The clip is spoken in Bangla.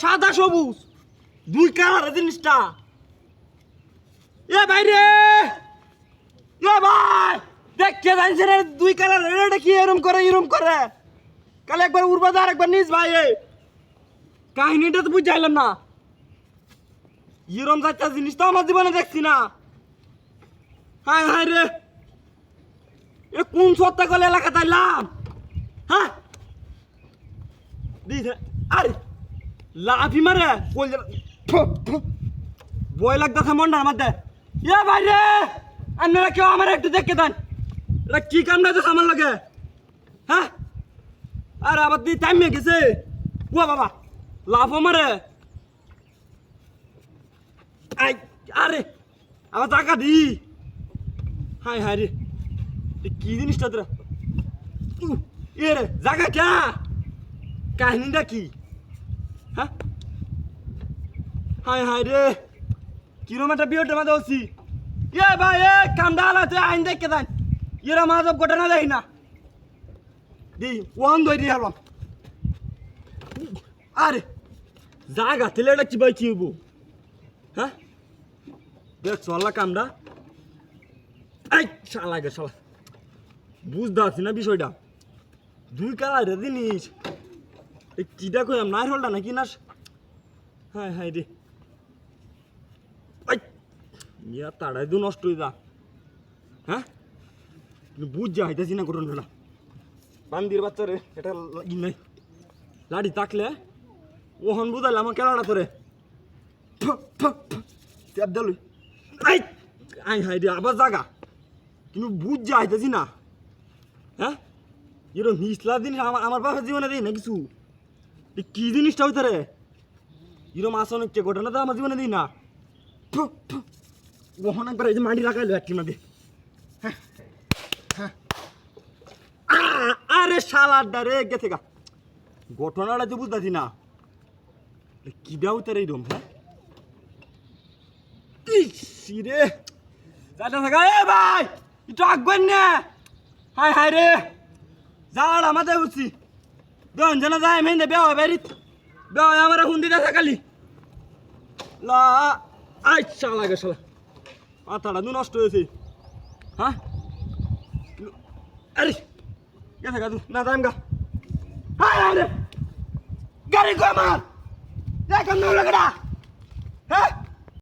সাদা সবুজ দুই কালারের জিনিসটা। এ ভাই রে, এ ভাই দেখে জানছে রে দুই কালারের, এটা কি এরম করে কালে একবার উড়বা আর একবার নিস ভাই। কাহিনীটা তো বুঝাইলাম না, এরম একটা জিনিস তো আমার জীবনে দেখছি না। হায় হায় রে, এ কোন সত্তা কলে এলাকা তাইলাম? হ্যাঁ আরে লাফি মারে বই লাগতেছে মনটা আমাদের। এ ভাই রে, আপনারা কেউ আমার একটু দেখে দেন, এটা কি কাম না আমার লাগে? হ্যাঁ আরে আবার দিয়ে টাইম গেছে। ও বাবা লাফ মারে, আরে আবার টাকা দি। হায় হায় রে, কি জিনিসটা তোরা এ রে জায়গা কে, কাহিনীটা কি? হ্যাঁ হায় হায় রে, কিরম একটা বিয়েটা মাঝে হচ্ছি। এ ভাই এ কামটা আলাতে আইন দেখে দেন, এরা মাঝব ঘটনা দেখি না দি ওয়ান ধরে দিয়ে হলাম। আরে জায়গা তেলে এটা কি ভাই কি হবো? হ্যাঁ দেখ চল্লা কামটা, এই শালা গে শালা বুঝতে পারছি না বিষয়টা। দুই কালারের জিনিস এই কিটা কইলাম না হলটা নাকি না? হায় হায় রে, ইয়া তাড়াই দু নষ্ট হয়ে যা। হ্যাঁ বুঝ যা হইতেছি না ঘটনাটা। বান্দির বাচ্চারে এটা ই নাই লাড়ি তাকলে ওহন বুঝাইলে আমার খেলাটা তোরে দেলুই। আই হাই রে আবার জাগা, কিন্তু বুঝ যা হইতেছি না। হ্যাঁ এরকম হিসলা জিনিস আমার বাপের জীবনে দিই না কিছু। কি জিনিসটা হইতে রে এরকম আসন হচ্ছে ঘটনা তো আমার জীবনে দিই না। ওহন একবার এই যে মাটি লাগাইলো একটি মাটি। আরে শালার রে গেছে গা, ঘটনাটা তো বুঝতেছি না কি দেওয়া হইতে রে এরকম। হ্যাঁ রে থাকা এ ভাই একটু আঁকবেন না। হায় হায় রে যাওয়ার আমাদের উঠছি দেন যেন যায় মেন বেয়া হয় বাড়িত বেয়া হয় আমার হুন্দি দেখা খালি লা। আই শালা গে শালা মাথাটা দু নষ্ট হয়েছে। হ্যাঁ আরে গেছে গা তুই না যাইম গা। হায় রে গাড়ি কই আমার দেখ না লাগা। হ্যাঁ